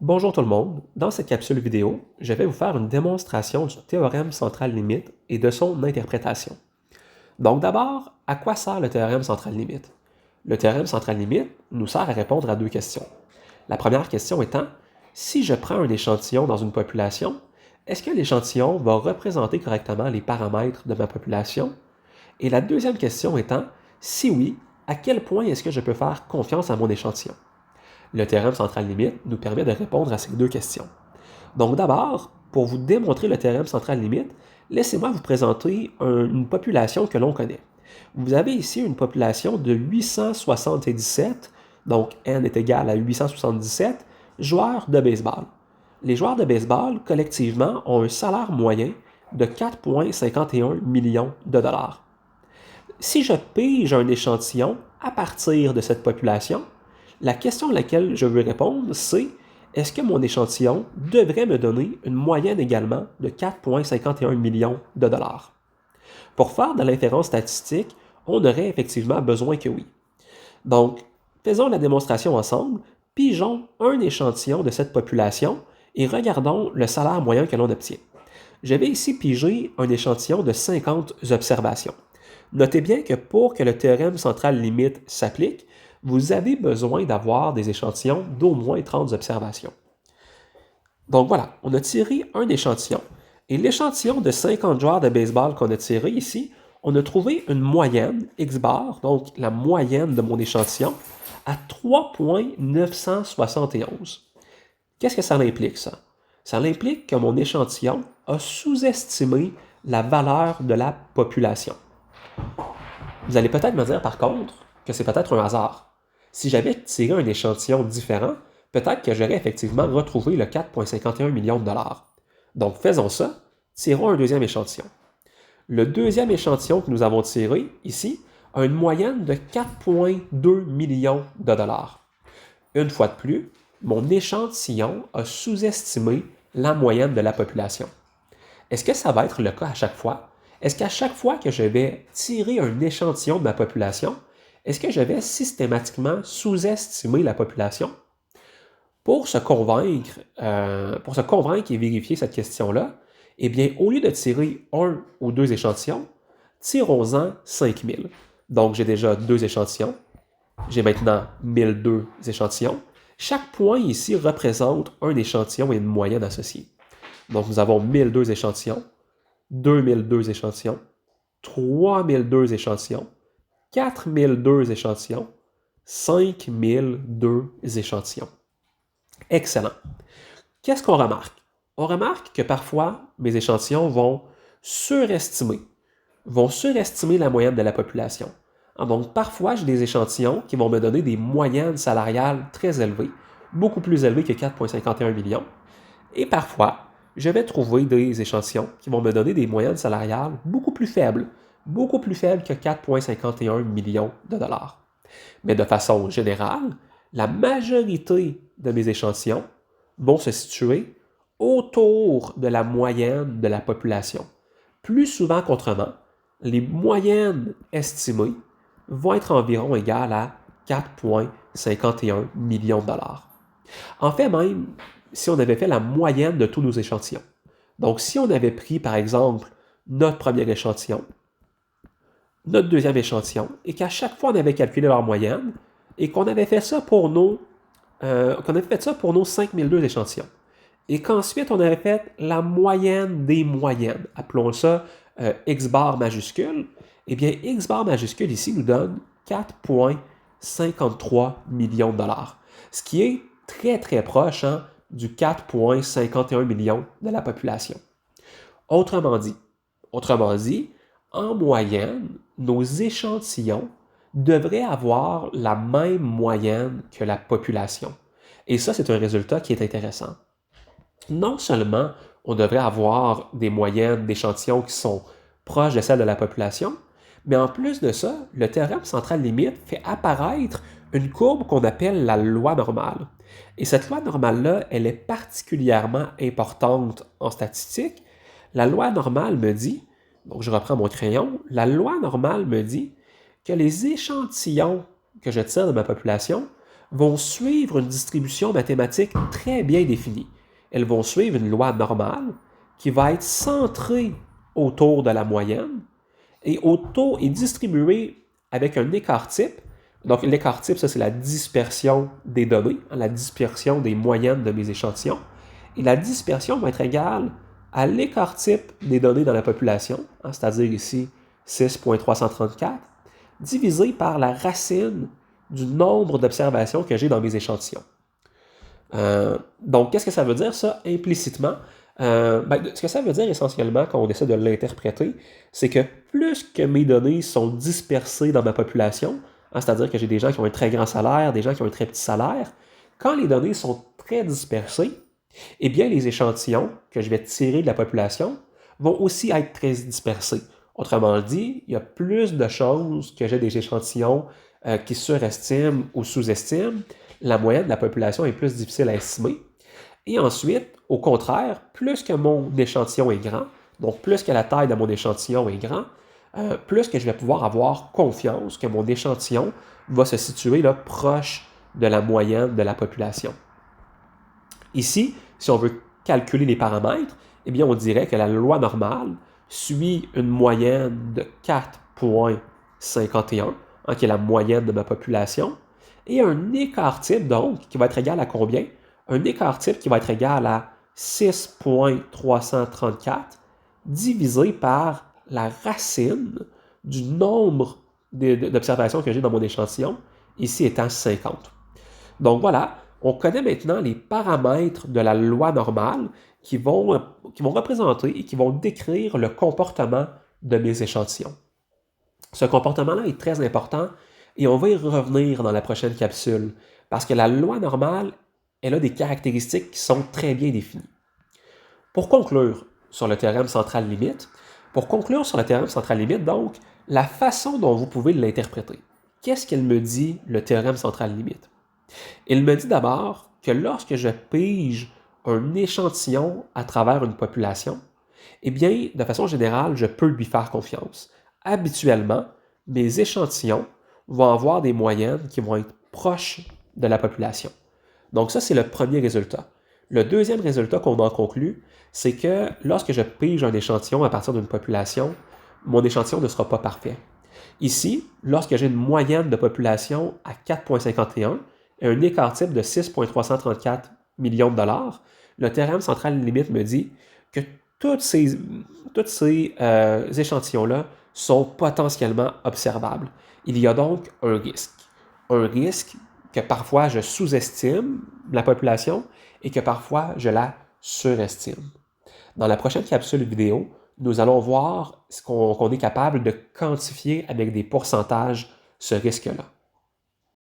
Bonjour tout le monde, dans cette capsule vidéo, je vais vous faire une démonstration du théorème central limite et de son interprétation. Donc d'abord, à quoi sert le théorème central limite? Le théorème central limite nous sert à répondre à deux questions. La première question étant, si je prends un échantillon dans une population, est-ce que l'échantillon va représenter correctement les paramètres de ma population? Et la deuxième question étant, si oui, à quel point est-ce que je peux faire confiance à mon échantillon? Le théorème central limite nous permet de répondre à ces deux questions. Donc d'abord, pour vous démontrer le théorème central limite, laissez-moi vous présenter une population que l'on connaît. Vous avez ici une population de 877, donc n est égal à 877, joueurs de baseball. Les joueurs de baseball, collectivement, ont un salaire moyen de 4,51 millions de dollars. Si je pige un échantillon à partir de cette population, la question à laquelle je veux répondre, c'est est-ce que mon échantillon devrait me donner une moyenne également de 4,51 millions de dollars? Pour faire de l'inférence statistique, on aurait effectivement besoin que oui. Donc, faisons la démonstration ensemble, pigeons un échantillon de cette population et regardons le salaire moyen que l'on obtient. Je vais ici piger un échantillon de 50 observations. Notez bien que pour que le théorème central limite s'applique, vous avez besoin d'avoir des échantillons d'au moins 30 observations. Donc voilà, on a tiré un échantillon. Et l'échantillon de 50 joueurs de baseball qu'on a tiré ici, on a trouvé une moyenne, X bar, donc la moyenne de mon échantillon, à 3,971. Qu'est-ce que ça implique, ça? Ça implique que mon échantillon a sous-estimé la valeur de la population. Vous allez peut-être me dire, par contre, que c'est peut-être un hasard. Si j'avais tiré un échantillon différent, peut-être que j'aurais effectivement retrouvé le 4,51 millions de dollars. Donc faisons ça, tirons un deuxième échantillon. Le deuxième échantillon que nous avons tiré, ici, a une moyenne de 4,2 millions de dollars. Une fois de plus, mon échantillon a sous-estimé la moyenne de la population. Est-ce que ça va être le cas à chaque fois? Est-ce qu'à chaque fois que je vais tirer un échantillon de ma population, est-ce que je vais systématiquement sous-estimer la population? Pour se convaincre et vérifier cette question-là, eh bien, au lieu de tirer un ou deux échantillons, tirons-en 5000. Donc, j'ai déjà deux échantillons. J'ai maintenant 1002 échantillons. Chaque point ici représente un échantillon et une moyenne associée. Donc, nous avons 1002 échantillons, 2002 échantillons, 3002 échantillons, 4002 échantillons, 5002 échantillons. Excellent. Qu'est-ce qu'on remarque? On remarque que parfois, mes échantillons vont surestimer la moyenne de la population. Donc, parfois, j'ai des échantillons qui vont me donner des moyennes salariales très élevées, beaucoup plus élevées que 4,51 millions. Et parfois, je vais trouver des échantillons qui vont me donner des moyennes salariales beaucoup plus faibles que 4,51 millions de dollars. Mais de façon générale, la majorité de mes échantillons vont se situer autour de la moyenne de la population. Plus souvent qu'autrement, les moyennes estimées vont être environ égales à 4,51 millions de dollars. En fait, même si on avait fait la moyenne de tous nos échantillons. Donc, si on avait pris, par exemple, notre premier échantillon, notre deuxième échantillon, et qu'à chaque fois on avait calculé leur moyenne, et qu'on avait fait ça pour nos 5002 échantillons, et qu'ensuite on avait fait la moyenne des moyennes, appelons ça X bar majuscule, eh bien X bar majuscule ici nous donne 4,53 millions de dollars, ce qui est très très proche du 4,51 millions de la population. Autrement dit, en moyenne, nos échantillons devraient avoir la même moyenne que la population. Et ça, c'est un résultat qui est intéressant. Non seulement on devrait avoir des moyennes d'échantillons qui sont proches de celles de la population, mais en plus de ça, le théorème central limite fait apparaître une courbe qu'on appelle la loi normale. Et cette loi normale-là, elle est particulièrement importante en statistique. La loi normale me dit, donc je reprends mon crayon, la loi normale me dit que les échantillons que je tire de ma population vont suivre une distribution mathématique très bien définie. Elles vont suivre une loi normale qui va être centrée autour de la moyenne et distribuée avec un écart type. Donc, l'écart type, ça, c'est la dispersion des données, la dispersion des moyennes de mes échantillons. Et la dispersion va être égale à l'écart type des données dans la population, c'est-à-dire ici 6,334, divisé par la racine du nombre d'observations que j'ai dans mes échantillons. Donc, qu'est-ce que ça veut dire, ça, implicitement? Ce que ça veut dire essentiellement, quand on essaie de l'interpréter, c'est que plus que mes données sont dispersées dans ma population, c'est-à-dire que j'ai des gens qui ont un très grand salaire, des gens qui ont un très petit salaire, quand les données sont très dispersées, eh bien, les échantillons que je vais tirer de la population vont aussi être très dispersés. Autrement dit, il y a plus de chances que j'ai des échantillons qui surestiment ou sous-estiment. La moyenne de la population est plus difficile à estimer. Et ensuite, au contraire, plus que mon échantillon est grand, donc plus que la taille de mon échantillon est grand, plus que je vais pouvoir avoir confiance que mon échantillon va se situer là, proche de la moyenne de la population. Ici, si on veut calculer les paramètres, eh bien, on dirait que la loi normale suit une moyenne de 4,51, qui est la moyenne de ma population, et un écart type, donc, qui va être égal à combien? Un écart type qui va être égal à 6,334 divisé par la racine du nombre d'observations que j'ai dans mon échantillon, ici étant 50. Donc voilà, on connaît maintenant les paramètres de la loi normale qui vont représenter et qui vont décrire le comportement de mes échantillons. Ce comportement-là est très important et on va y revenir dans la prochaine capsule parce que la loi normale, elle a des caractéristiques qui sont très bien définies. Pour conclure sur le théorème central-limite, donc, la façon dont vous pouvez l'interpréter. Qu'est-ce qu'elle me dit, le théorème central-limite? Il me dit d'abord que lorsque je pige un échantillon à travers une population, eh bien, de façon générale, je peux lui faire confiance. Habituellement, mes échantillons vont avoir des moyennes qui vont être proches de la population. Donc ça, c'est le premier résultat. Le deuxième résultat qu'on en conclut, c'est que lorsque je pige un échantillon à partir d'une population, mon échantillon ne sera pas parfait. Ici, lorsque j'ai une moyenne de population à 4,51 et un écart type de 6,334 millions de dollars, le théorème central limite me dit que tous ces échantillons-là sont potentiellement observables. Il y a donc un risque. Un risque que parfois je sous-estime la population et que parfois je la surestime. Dans la prochaine capsule vidéo, nous allons voir qu'on est capable de quantifier avec des pourcentages ce risque-là.